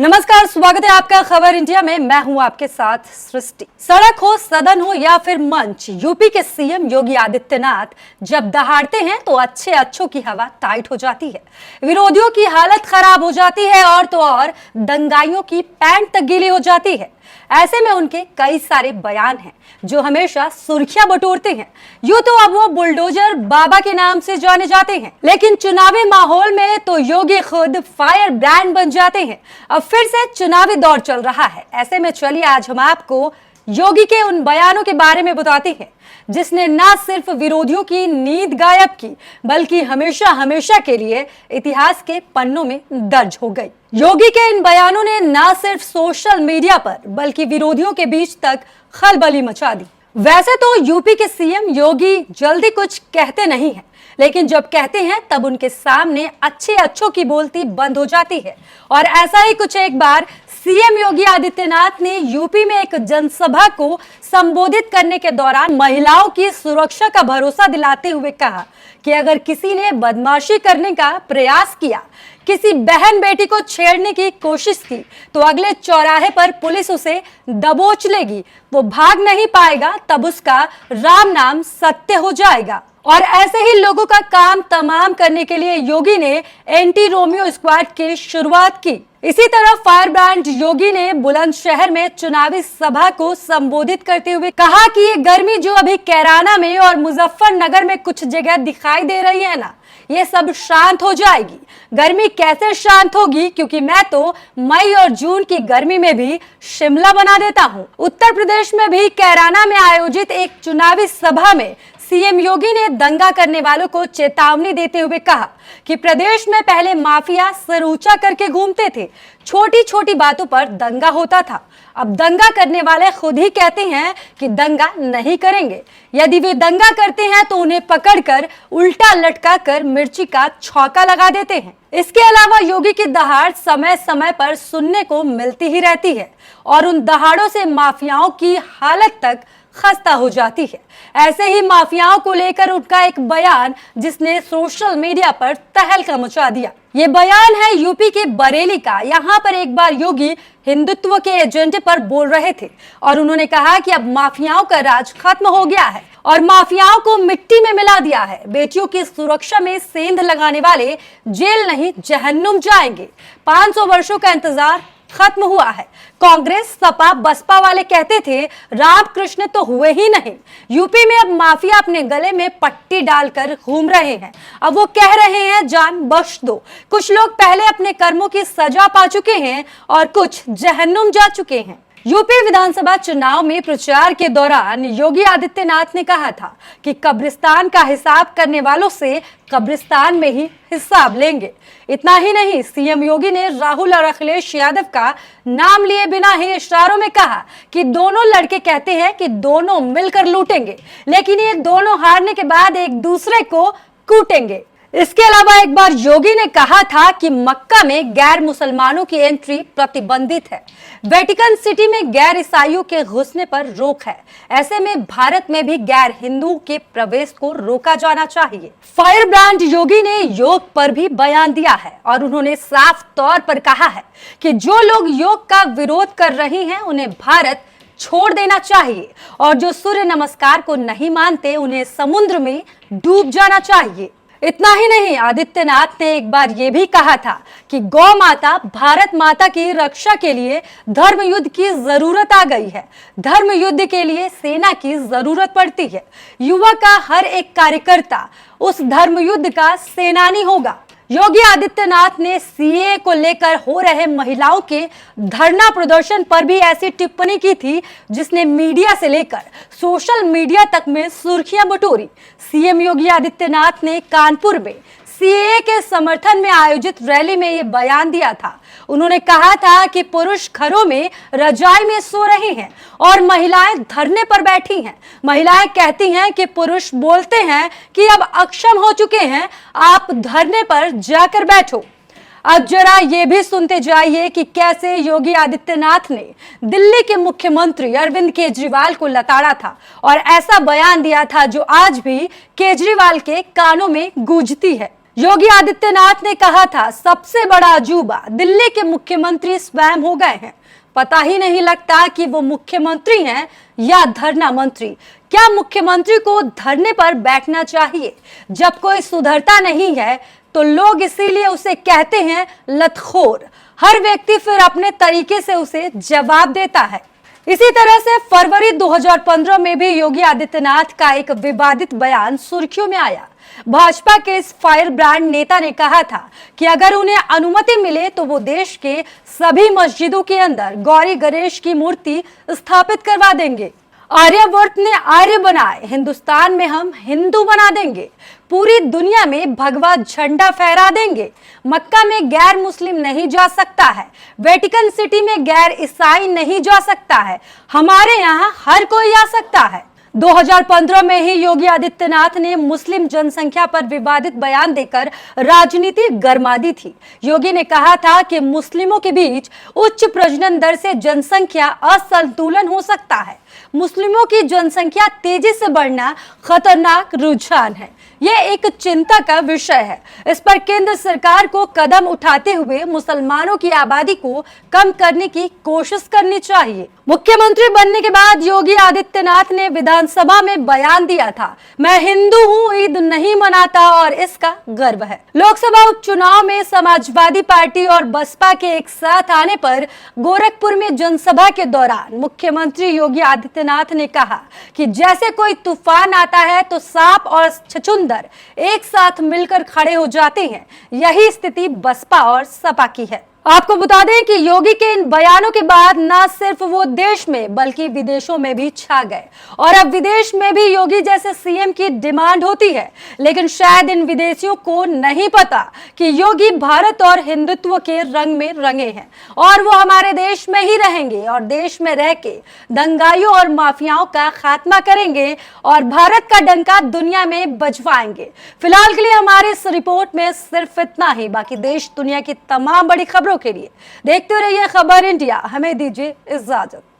नमस्कार, स्वागत है आपका खबर इंडिया में। मैं हूं आपके साथ सृष्टि। सड़क हो, सदन हो या फिर मंच, यूपी के सीएम योगी आदित्यनाथ जब दहाड़ते हैं तो अच्छों की हवा टाइट हो जाती है, विरोधियों की हालत खराब हो जाती है और तो और दंगाइयों की पैंट तक गीली हो जाती है। ऐसे में उनके कई सारे बयान हैं जो हमेशा सुर्खियां बटोरते हैं। यूं तो अब वो बुलडोजर बाबा के नाम से जाने जाते हैं, लेकिन चुनावी माहौल में तो योगी खुद फायर ब्रांड बन जाते हैं। अब फिर से चुनावी दौर चल रहा है। ऐसे में चलिए आज हम आपको योगी के उन बयानों के बारे में बताते हैं जिसने ना सिर्फ विरोधियों की नींद गायब की, बल्कि हमेशा के लिए इतिहास के पन्नों में दर्ज हो गई। योगी के इन बयानों ने ना सिर्फ सोशल मीडिया पर बल्कि विरोधियों के बीच तक खलबली मचा दी। वैसे तो यूपी के सीएम योगी जल्दी कुछ कहते नहीं हैं, लेकिन जब कहते हैं तब उनके सामने अच्छों की बोलती बंद हो जाती है। और ऐसा ही कुछ एक बार सीएम योगी आदित्यनाथ ने यूपी में एक जनसभा को संबोधित करने के दौरान महिलाओं की सुरक्षा का भरोसा दिलाते हुए कहा कि अगर किसी ने बदमाशी करने का प्रयास किया, किसी बहन बेटी को छेड़ने की कोशिश की, तो अगले चौराहे पर पुलिस उसे दबोच लेगी, वो भाग नहीं पाएगा, तब उसका राम नाम सत्य हो जाएगा। और ऐसे ही लोगों का काम तमाम करने के लिए योगी ने एंटी रोमियो स्क्वाड की शुरुआत की। इसी तरह फायर ब्रांड योगी ने बुलंदशहर में चुनावी सभा को संबोधित करते हुए कहा कि ये गर्मी जो अभी कैराना में और मुजफ्फरनगर में कुछ जगह दिखाई दे रही है ना, ये सब शांत हो जाएगी। गर्मी कैसे शांत होगी, क्योंकि मैं तो मई और जून की गर्मी में भी शिमला बना देता हूँ। उत्तर प्रदेश में भी कैराना में आयोजित एक चुनावी सभा में सीएम योगी ने दंगा करने वालों को चेतावनी देते हुए कहा कि प्रदेश में पहले माफिया सर ऊंचा करके घूमते थे, छोटी बातों पर दंगा होता था। अब दंगा करने वाले खुद ही कहते हैं कि दंगा नहीं करेंगे। यदि वे दंगा करते हैं तो उन्हें पकड़कर उल्टा लटका कर मिर्ची का छौंका लगा देते हैं। इसके अलावा योगी की दहाड़ समय पर सुनने को मिलती ही रहती है और उन दहाड़ों से माफियाओं की हालत तक खस्ता हो जाती है। ऐसे ही माफियाओं को लेकर उनका एक बयान जिसने सोशल मीडिया पर तहलका मचा दिया। ये बयान है यूपी के बरेली का। यहाँ पर एक बार योगी हिंदुत्व के एजेंडे पर बोल रहे थे और उन्होंने कहा कि अब माफियाओं का राज खत्म हो गया है और माफियाओं को मिट्टी में मिला दिया है। बेटियों की सुरक्षा में सेंध लगाने वाले जेल नहीं जहन्नुम जाएंगे। 500 वर्षों का इंतजार खत्म हुआ है। कांग्रेस, सपा, बसपा वाले कहते थे रामकृष्ण तो हुए ही नहीं। यूपी में अब माफिया अपने गले में पट्टी डालकर घूम रहे हैं। अब वो कह रहे हैं जान बख्श दो। कुछ लोग पहले अपने कर्मों की सजा पा चुके हैं और कुछ जहन्नुम जा चुके हैं। यूपी विधानसभा चुनाव में प्रचार के दौरान योगी आदित्यनाथ ने कहा था कि कब्रिस्तान का हिसाब करने वालों से कब्रिस्तान में ही हिसाब लेंगे। इतना ही नहीं, सीएम योगी ने राहुल और अखिलेश यादव का नाम लिए बिना ही इशारों में कहा कि दोनों लड़के कहते हैं कि दोनों मिलकर लूटेंगे, लेकिन ये दोनों हारने के बाद एक दूसरे को कूटेंगे। इसके अलावा एक बार योगी ने कहा था कि मक्का में गैर मुसलमानों की एंट्री प्रतिबंधित है। वेटिकन सिटी में गैर ईसाइयों के घुसने पर रोक है। ऐसे में भारत में भी गैर हिंदुओं के प्रवेश को रोका जाना चाहिए। फायर ब्रांड योगी ने योग पर भी बयान दिया है और उन्होंने साफ तौर पर कहा है कि जो लोग योग का विरोध कर रहे हैं उन्हें भारत छोड़ देना चाहिए और जो सूर्य नमस्कार को नहीं मानते उन्हें समुद्र में डूब जाना चाहिए। इतना ही नहीं, आदित्यनाथ ने एक बार ये भी कहा था कि गौ माता, भारत माता की रक्षा के लिए धर्म युद्ध की जरूरत आ गई है। धर्म युद्ध के लिए सेना की जरूरत पड़ती है। युवा का हर एक कार्यकर्ता उस धर्म युद्ध का सेनानी होगा। योगी आदित्यनाथ ने सीए को लेकर हो रहे महिलाओं के धरना प्रदर्शन पर भी ऐसी टिप्पणी की थी जिसने मीडिया से लेकर सोशल मीडिया तक में सुर्खियां बटोरी। सीएम योगी आदित्यनाथ ने कानपुर में सीए के समर्थन में आयोजित रैली में ये बयान दिया था। उन्होंने कहा था कि पुरुष घरों में रजाई में सो रहे हैं और महिलाएं धरने पर बैठी हैं। महिलाएं कहती हैं कि पुरुष बोलते हैं कि अब अक्षम हो चुके हैं, आप धरने पर जाकर बैठो। अब जरा ये भी सुनते जाइए कि कैसे योगी आदित्यनाथ ने दिल्ली के मुख्यमंत्री अरविंद केजरीवाल को लताड़ा था और ऐसा बयान दिया था जो आज भी केजरीवाल के कानों में गूंजती है। योगी आदित्यनाथ ने कहा था सबसे बड़ा अजूबा दिल्ली के मुख्यमंत्री स्वयं हो गए हैं। पता ही नहीं लगता कि वो मुख्यमंत्री हैं या धरना मंत्री। क्या मुख्यमंत्री को धरने पर बैठना चाहिए? जब कोई सुधरता नहीं है तो लोग इसीलिए उसे कहते हैं लतखोर। हर व्यक्ति फिर अपने तरीके से उसे जवाब देता है। इसी तरह से फरवरी 2015 में भी योगी आदित्यनाथ का एक विवादित बयान सुर्खियों में आया। भाजपा के इस फायर ब्रांड नेता ने कहा था कि अगर उन्हें अनुमति मिले तो वो देश के सभी मस्जिदों के अंदर गौरी गणेश की मूर्ति स्थापित करवा देंगे। आर्यवर्त ने आर्य बनाए, हिंदुस्तान में हम हिंदू बना देंगे, पूरी दुनिया में भगवा झंडा फहरा देंगे। मक्का में गैर मुस्लिम नहीं जा सकता है, वेटिकन सिटी में गैर ईसाई नहीं जा सकता है, हमारे यहाँ हर कोई आ सकता है। 2015 में ही योगी आदित्यनाथ ने मुस्लिम जनसंख्या पर विवादित बयान देकर राजनीति गरमा दी थी। योगी ने कहा था कि मुस्लिमों के बीच उच्च प्रजनन दर से जनसंख्या असंतुलन हो सकता है। मुस्लिमों की जनसंख्या तेजी से बढ़ना खतरनाक रुझान है। यह एक चिंता का विषय है। इस पर केंद्र सरकार को कदम उठाते हुए मुसलमानों की आबादी को कम करने की कोशिश करनी चाहिए। मुख्यमंत्री बनने के बाद योगी आदित्यनाथ ने विधानसभा में बयान दिया था, मैं हिंदू हूँ, ईद नहीं मनाता और इसका गर्व है। लोकसभा उपचुनाव में समाजवादी पार्टी और बसपा के एक साथ आने पर गोरखपुर में जनसभा के दौरान मुख्यमंत्री योगी आदित्यनाथ ने कहा कि जैसे कोई तूफान आता है तो सांप और छछूंदर एक साथ मिलकर खड़े हो जाते हैं। यही स्थिति बसपा और सपा की है। आपको बता दें कि योगी के इन बयानों के बाद न सिर्फ वो देश में बल्कि विदेशों में भी छा गए और अब विदेश में भी योगी जैसे सीएम की डिमांड होती है। लेकिन शायद इन विदेशियों को नहीं पता कि योगी भारत और हिंदुत्व के रंग में रंगे हैं और वो हमारे देश में ही रहेंगे और देश में रह के दंगाइयों और माफियाओं का खात्मा करेंगे और भारत का डंका दुनिया में बजवाएंगे। फिलहाल के लिए हमारे इस रिपोर्ट में सिर्फ इतना ही। बाकी देश दुनिया की तमाम बड़ी खबरों के लिए देखते रहिए खबर इंडिया। हमें दीजिए इजाजत।